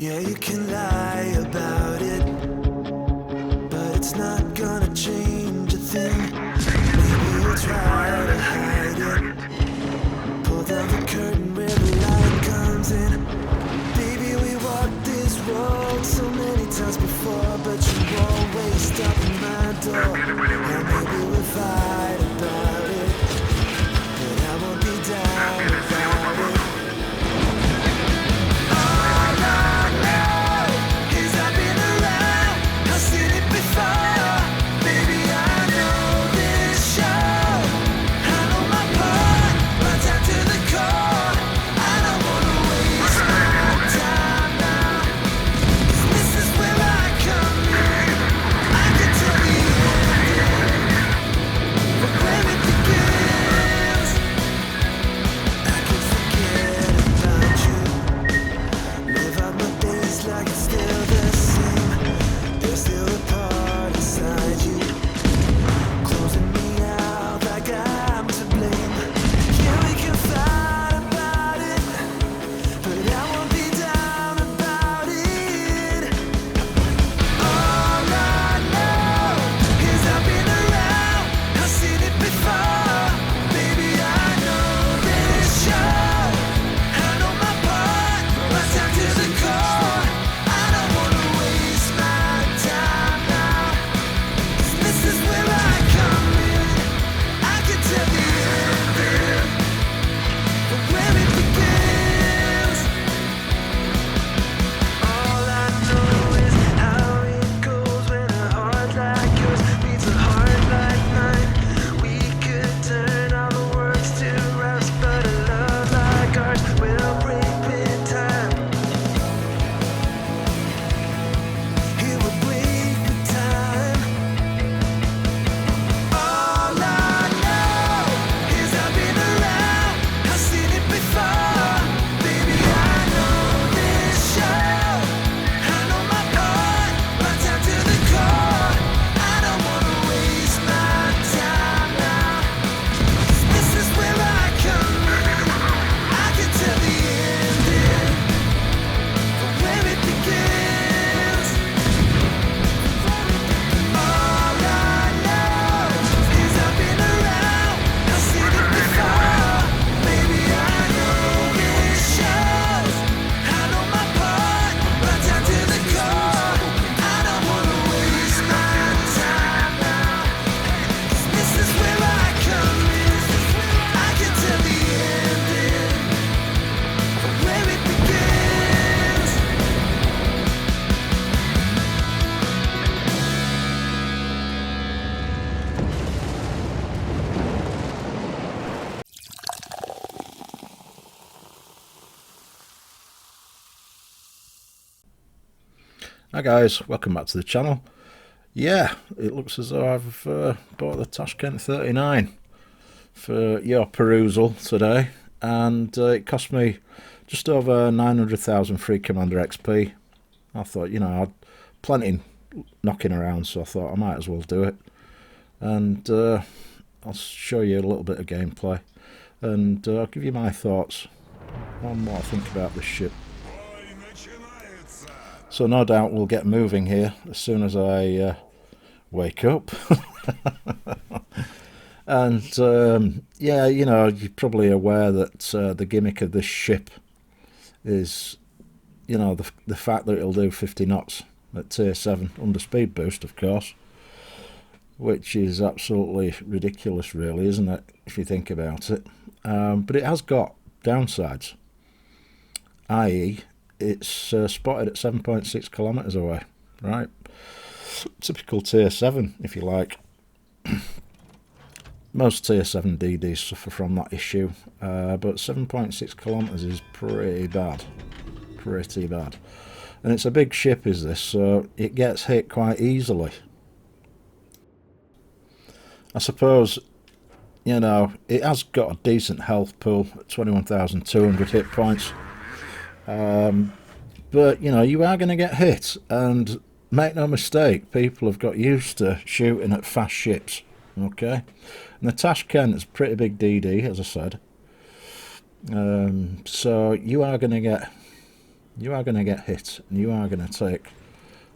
Yeah, you can lie about it, but it's not gonna change a thing. Maybe you'll try to hide it. Pull down the curtain where the light comes in. Baby, we walked this road so many times before, but you always stop at my door. And maybe we'll fight about it, but I won't be down without it. All I know is I've been around, I've seen it before. Baby, I know this show, I know my part, my time to the core. I don't wanna waste my time now, 'cause this is where I come in. I can tell the ending, but where it begins, I can forget about you. Live out my days like it's still the same. There's still a part inside you, closing me out like I'm to blame. Yeah, we can fight about it, but I won't be down about it. All I know is I've been around, I've seen it before. Baby, I know this show, I know my part, my time to the core. I don't wanna waste my time now, 'cause this is where I come in. I can tell the ending, but where it begins. All I know is how it goes when a heart like yours beats a heart like mine. We could turn all the words to rust, but a love like ours will break with time. It will break with time. All I know is I've been around, I've seen it before. Baby, I know this show, I know my part, my time to the core. I don't wanna waste my time now, 'cause this is where I come in. I can tell the ending, but where it begins. All I know is I've been around, I've seen it before. Baby, I know this shows, I know my part, my time to the core. I don't wanna waste my time now, 'cause this is where I come in. I can tell the ending, but where it begins. Hi guys, welcome back to the channel. Yeah, it looks as though I've bought the Tashkent 39 for your perusal today, and it cost me just over 900,000 free Commander XP. I thought, you know, I had plenty knocking around, so I thought I might as well do it. And I'll show you a little bit of gameplay, and I'll give you my thoughts on what I think about this ship. So no doubt we'll get moving here as soon as I wake up. And yeah, you know, you're probably aware that the gimmick of this ship is, you know, the fact that it'll do 50 knots at tier 7 under speed boost, of course, which is absolutely ridiculous really, isn't it, if you think about it. But it has got downsides, i.e. it's spotted at 7.6 kilometers away, right? Typical tier 7, if you like. Most tier 7 DDs suffer from that issue, but 7.6 kilometers is pretty bad. Pretty bad. And it's a big ship, is this, so it gets hit quite easily. I suppose, you know, it has got a decent health pool at 21,200 hit points. But, you know, you are going to get hit, and make no mistake, people have got used to shooting at fast ships, okay? And the Tashkent is a pretty big DD, as I said. So you are going to get You are going to get hit, and you are going to take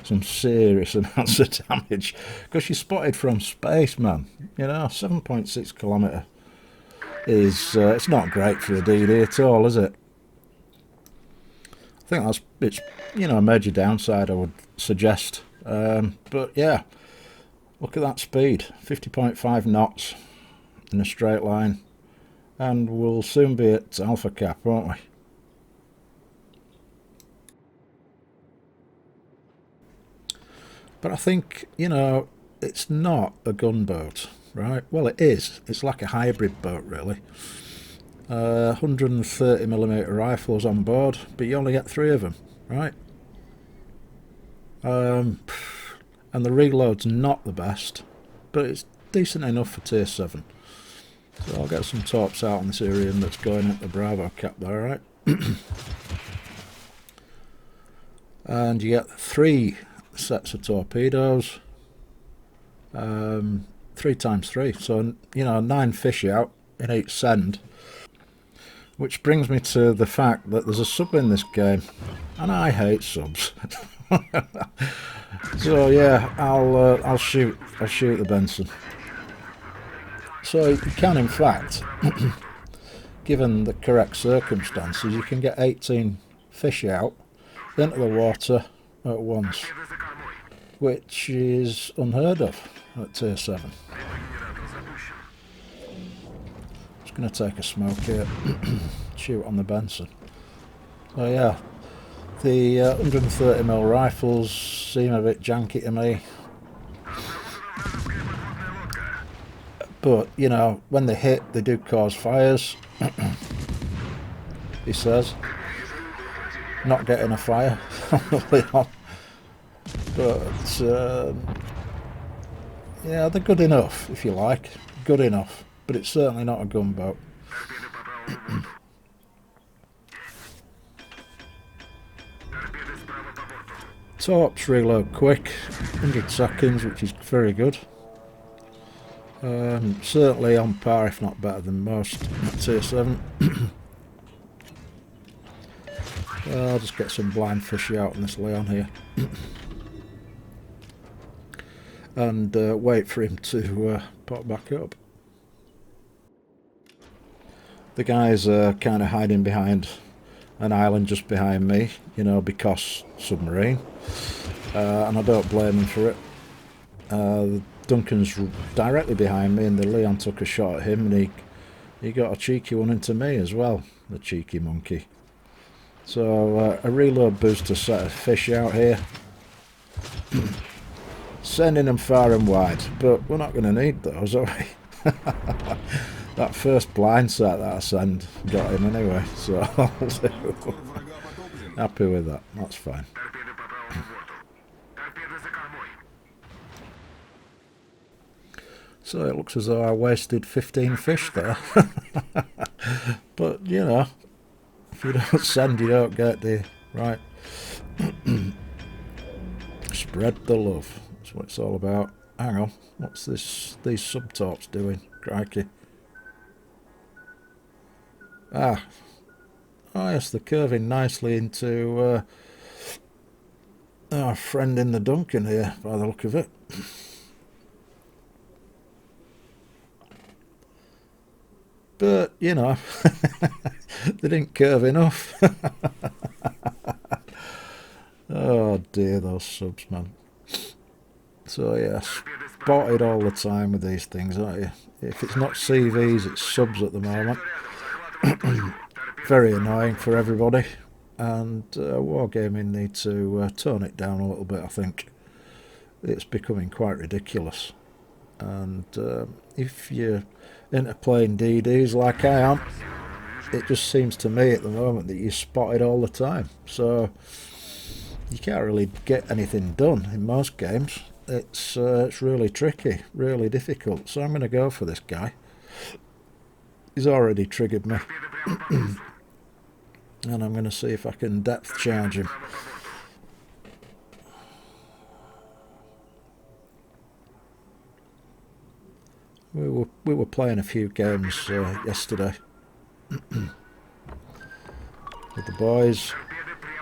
some serious amounts of damage because you're spotted from space, man. You know, 7.6 kilometre is it's not great for a DD at all, is it? I think it's you know, a major downside I would suggest. But yeah, look at that speed, 50.5 knots in a straight line, and we'll soon be at alpha cap, won't we? But I think, you know, it's not a gunboat, right? Well, it is. It's like a hybrid boat, really. 130mm rifles on board, but you only get 3 of them, right? And the reload's not the best, but it's decent enough for tier 7. So I'll get some torps out on this Irian that's going at the Bravo cap there, right? And you get 3 sets of torpedoes, 3 times 3, so you know, 9 fish out in each send. Which brings me to the fact that there's a sub in this game, and I hate subs. So yeah, I'll shoot the Benson. So you can, in fact, given the correct circumstances, you can get 18 fish out into the water at once, which is unheard of at tier 7. Just going to take a smoke here, shoot on the Benson. So yeah, the 130mm rifles seem a bit janky to me, but you know, when they hit, they do cause fires. He says, not getting a fire on the Leon. But yeah, they're good enough, if you like. Good enough, but it's certainly not a gunboat. Torps reload quick, 100 seconds, which is very good. Certainly on par, if not better than most at tier 7. I'll just get some blind fishy out on this Leon here. And wait for him to pop back up. The guys are kind of hiding behind an island just behind me, you know, because submarine, and I don't blame them for it. Duncan's directly behind me, and the Leon took a shot at him, and he got a cheeky one into me as well, the cheeky monkey. So a reload booster set of fish out here. Sending them far and wide, but we're not going to need those, are we? That first blind set that I sent got him anyway, so I'll do. Happy with that, that's fine. So it looks as though I wasted 15 fish there. But, you know, if you don't send, you don't get, do you? Right. Spread the love. That's what it's all about. Hang on, what's this? These subtorps doing? Crikey. Ah. Oh yes, they're curving nicely into our friend in the Duncan here, by the look of it. But, you know, they didn't curve enough. Oh dear, those subs, man. So yeah, spotted all the time with these things, aren't you? If it's not CVs, it's subs at the moment. Very annoying for everybody. And Wargaming need to tone it down a little bit, I think. It's becoming quite ridiculous. And if you're into playing DDs like I am, it just seems to me at the moment that you're spotted all the time. So you can't really get anything done in most games. It's really tricky, really difficult. So I'm going to go for this guy. He's already triggered me. And I'm going to see if I can depth charge him. We were playing a few games yesterday with the boys,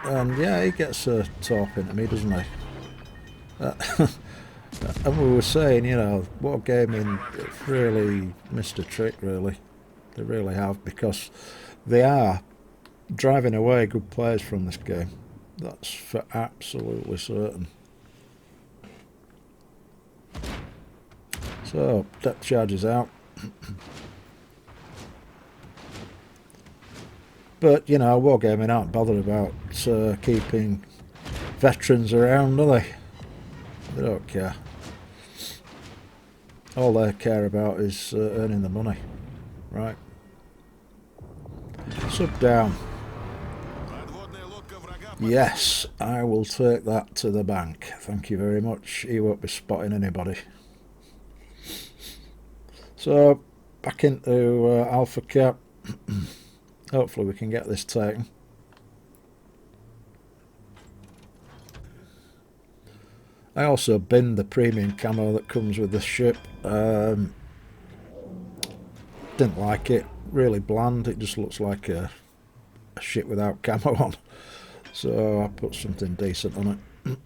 And yeah, he gets a top into me, doesn't he? And we were saying, you know, Wargaming, it's really missed a trick, really. They really have, because they are driving away good players from this game. That's for absolutely certain. So, depth charges out. But, you know, Wargaming aren't bothered about keeping veterans around, do they? They don't care. All they care about is earning the money. Right. Sub down. Yes, I will take that to the bank. Thank you very much. He won't be spotting anybody. So, back into Alpha Cap. Hopefully we can get this taken. I also binned the premium camo that comes with this ship. Didn't like it. Really bland. It just looks like a ship without camo on. So I put something decent on it.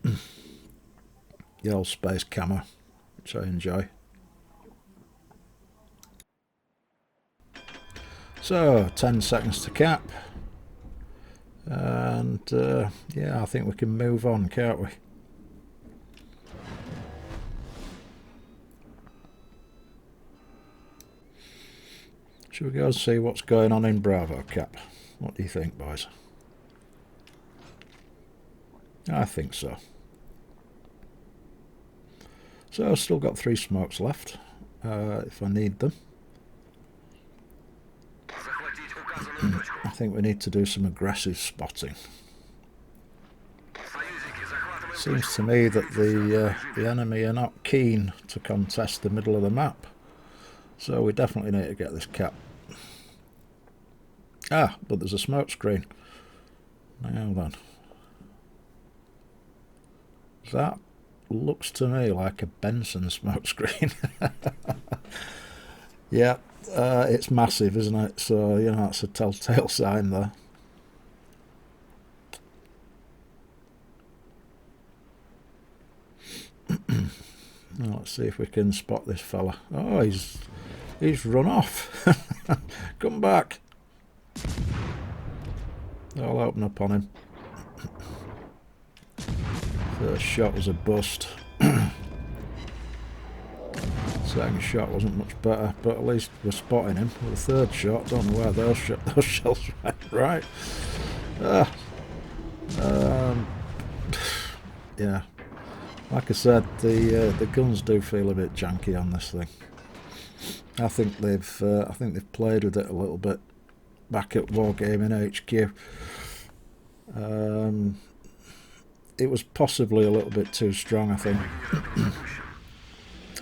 The old space camo, which I enjoy. So 10 seconds to cap. And yeah, I think we can move on, can't we? Should we go and see what's going on in Bravo Cap? What do you think, boys? I think so. So I've still got 3 smokes left, if I need them. I think we need to do some aggressive spotting. Seems to me that the enemy are not keen to contest the middle of the map. So we definitely need to get this cap. Ah, but there's a smoke screen. Now then. That looks to me like a Benson smoke screen. Yeah, it's massive, isn't it? So, you know, that's a telltale sign there. Now, let's see if we can spot this fella. Oh, he's run off. Come back. I'll open up on him. First shot was a bust. Second shot wasn't much better, but at least we're spotting him. With the third shot, don't know where those shells went. Right. Yeah. Like I said, the guns do feel a bit janky on this thing. I think they've played with it a little bit back at Wargaming HQ. It was possibly a little bit too strong, I think,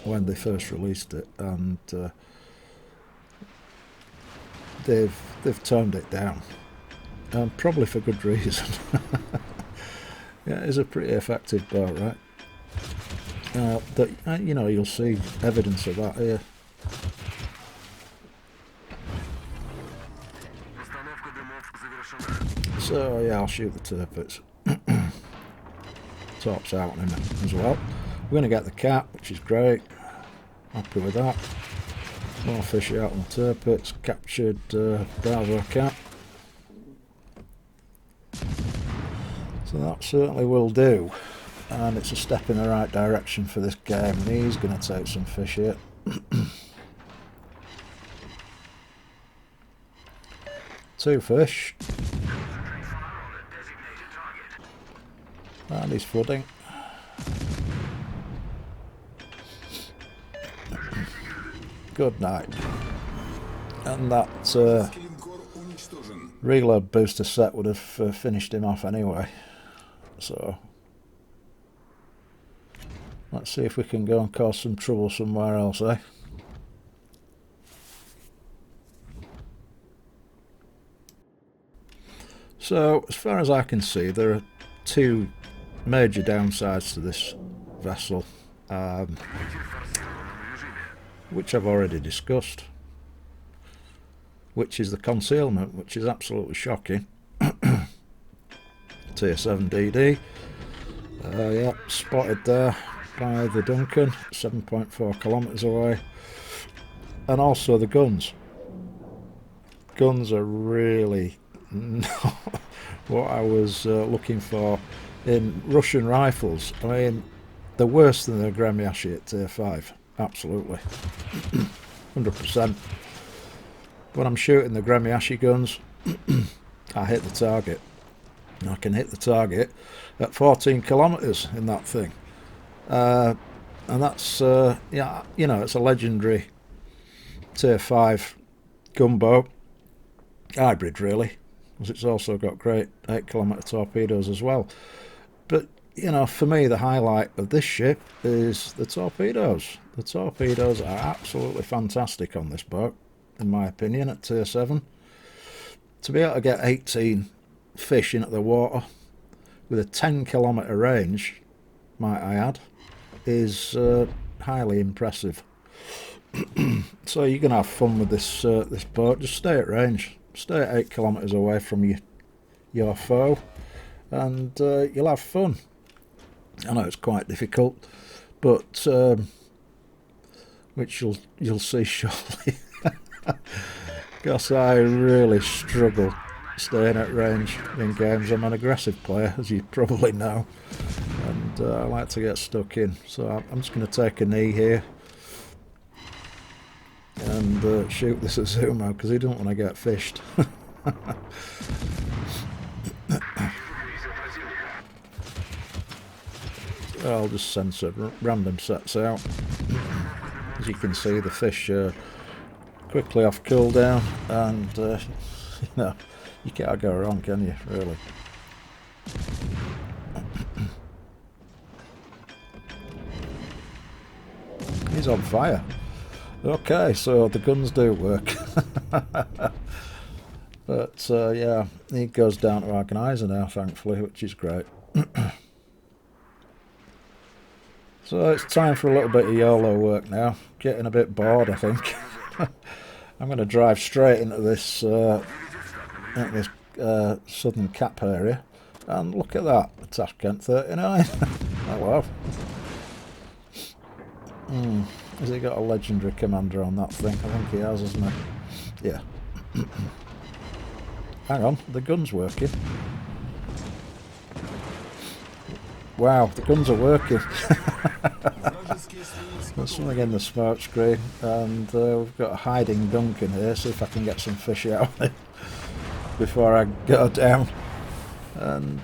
when they first released it, and they've toned it down, and probably for good reason. Yeah, it is a pretty effective bow, right? You know, you'll see evidence of that here. So yeah, I'll shoot the turpits. Tops out on him as well. We're going to get the cap, which is great. Happy with that. More fish out on the turpits. Captured Bravo cap. So that certainly will do. And it's a step in the right direction for this game. And he's going to take some fish here. 2 fish. And he's flooding. Good night. And that reload booster set would have finished him off anyway. So let's see if we can go and cause some trouble somewhere else, eh? So as far as I can see, there are 2 major downsides to this vessel, which I've already discussed, which is the concealment, which is absolutely shocking. Tier 7 DD. Yeah, spotted there by the Duncan, 7.4 kilometres away. And also the guns. Guns are really not what I was looking for in Russian rifles. I mean, they're worse than the Gremyashi at Tier 5. Absolutely. 100%. When I'm shooting the Gremyashi guns, I hit the target. And I can hit the target at 14 kilometres in that thing. And that's, yeah, you know, it's a legendary Tier 5 gunboat. Hybrid, really. Because it's also got great 8-kilometre torpedoes as well. But, you know, for me, the highlight of this ship is the torpedoes. The torpedoes are absolutely fantastic on this boat, in my opinion, at Tier 7. To be able to get 18 fish into the water with a 10-kilometre range, might I add, is highly impressive. So you're going to have fun with this this boat. Just stay at range. Stay at 8 kilometres away from your foe, and you'll have fun. I know it's quite difficult, but which you'll see shortly. Because I really struggle staying at range in games. I'm an aggressive player, as you probably know, and I like to get stuck in. So I'm just going to take a knee here and shoot this at Zumo, because he doesn't want to get fished. I'll just send some random sets out. As you can see, the fish quickly off cooldown, and you know, you can't go wrong, can you, really? He's on fire. Okay, so the guns do work. But yeah, he goes down to Organizer now, thankfully, which is great. So it's time for a little bit of YOLO work now. Getting a bit bored, I think. I'm going to drive straight into this southern cap area, and look at that, the Tashkent 39. Hello. Has he got a legendary commander on that thing? I think he has, hasn't he? Yeah. Hang on, the gun's working. Wow, the guns are working. There's something in the smoke screen, and we've got a hiding Duncan here. See if I can get some fish out of it before I go down. And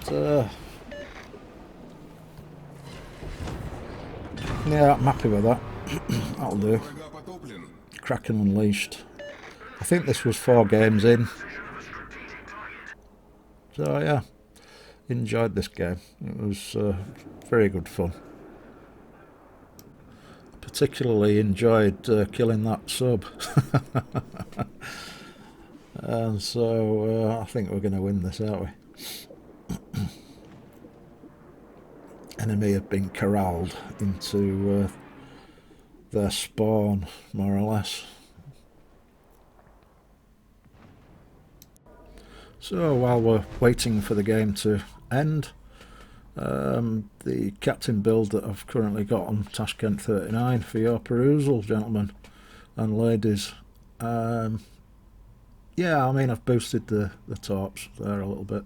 yeah, I'm happy with that. That'll do. Kraken Unleashed. I think this was 4 games in. So yeah, enjoyed this game. It was very good fun. Particularly enjoyed killing that sub. And so I think we're going to win this, aren't we? Enemy have been corralled into their spawn, more or less. So while we're waiting for the game to end, the captain build that I've currently got on Tashkent 39 for your perusal, gentlemen and ladies. Yeah, I mean, I've boosted the torps there a little bit,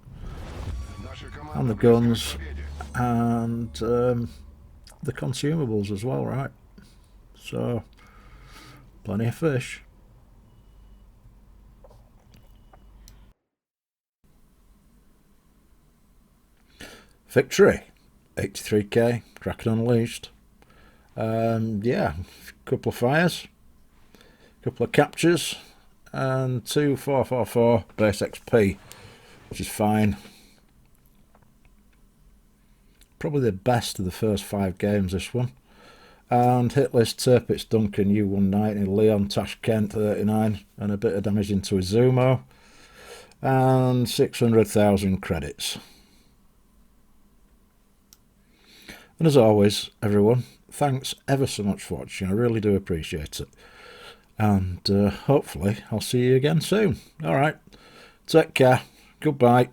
and the guns, and the consumables as well, right? So, plenty of fish. Victory, 83k, Kraken Unleashed. Yeah, a couple of fires, a couple of captures, and 2 444 base XP, which is fine. Probably the best of the first 5 games, this one. And hit list Tirpitz Duncan U190, Leon Tashkent 39, and a bit of damage into his Zumo, and 600,000 credits. And as always, everyone, thanks ever so much for watching. I really do appreciate it. And hopefully I'll see you again soon. Alright, take care. Goodbye.